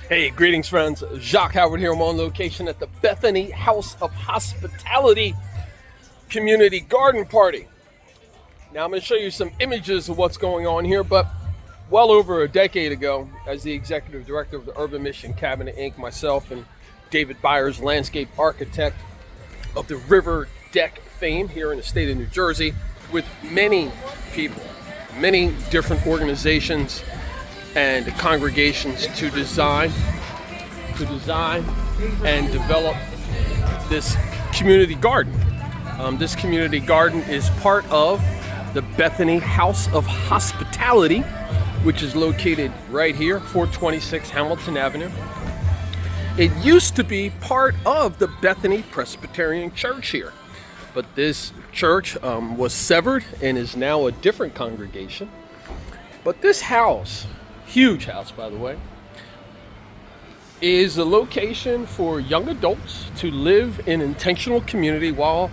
Hey, greetings friends. Jacque Howard here. I'm on location at the Bethany House of Hospitality Community Garden Party. Now I'm going to show you some images of what's going on here, but well over a decade ago, as the executive director of the Urban Mission Cabinet Inc., myself and David Byers, landscape architect of the River Deck fame here in the state of New Jersey, with many people, many different organizations and congregations to design and develop this community garden. This community garden is part of the Bethany House of Hospitality, which is located right here, 426 Hamilton Avenue. It used to be part of the Bethany Presbyterian Church here, but this church was severed and is now a different congregation. But this house, huge house by the way, is a location for young adults to live in intentional community while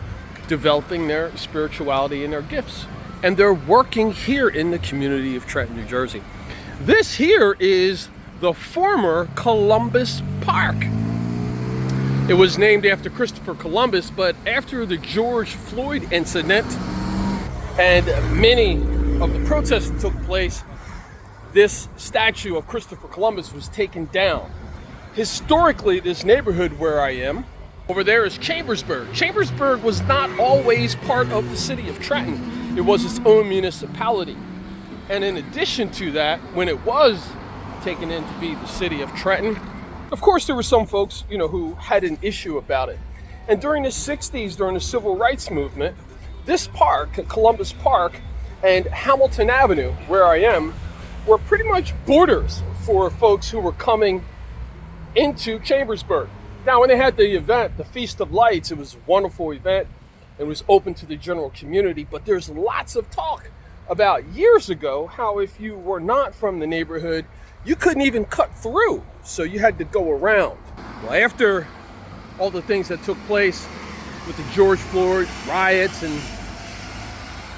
developing their spirituality and their gifts. And they're working here in the community of Trenton, New Jersey. This here is the former Columbus Park. It was named after Christopher Columbus, but after the George Floyd incident and many of the protests that took place, this statue of Christopher Columbus was taken down. Historically, this neighborhood where I am, over there is Chambersburg. Chambersburg was not always part of the city of Trenton. It was its own municipality. And in addition to that, when it was taken in to be the city of Trenton, of course there were some folks, who had an issue about it. And during the 60s, during the civil rights movement, this park, Columbus Park, and Hamilton Avenue, where I am, were pretty much borders for folks who were coming into Chambersburg. Now, when they had the event, the Feast of Lights, it was a wonderful event. It was open to the general community, but there's lots of talk about years ago how if you were not from the neighborhood, you couldn't even cut through, so you had to go around. Well, after all the things that took place with the George Floyd riots and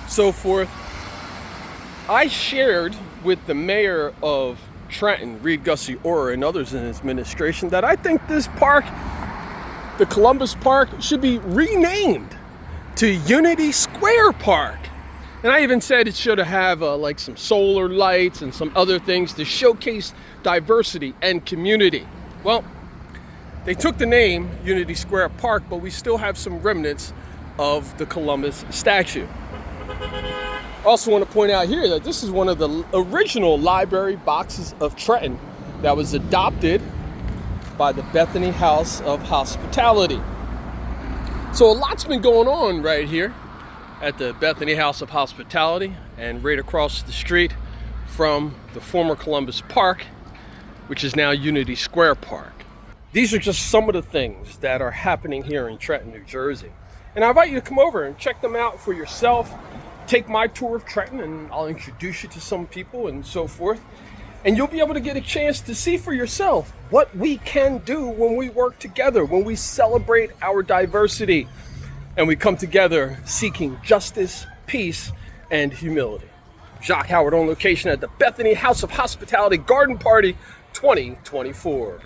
so forth, I shared with the mayor of Trenton, R.E.A.C.H, and others in his administration, that I think this park, the Columbus Park, should be renamed to Unity Square Park. And I even said it should have like some solar lights and some other things to showcase diversity and community. Well, they took the name Unity Square Park, but we still have some remnants of the Columbus statue. I also want to point out here that this is one of the original library boxes of Trenton that was adopted by the Bethany House of Hospitality. So a lot's been going on right here at the Bethany House of Hospitality and right across the street from the former Columbus Park, which is now Unity Square Park. These are just some of the things that are happening here in Trenton, New Jersey. And I invite you to come over and check them out for yourself. Take my tour of Trenton and I'll introduce you to some people and so forth. And you'll be able to get a chance to see for yourself what we can do when we work together, when we celebrate our diversity and we come together seeking justice, peace, and humility. Jacque Howard on location at the Bethany House of Hospitality Garden Party 2024.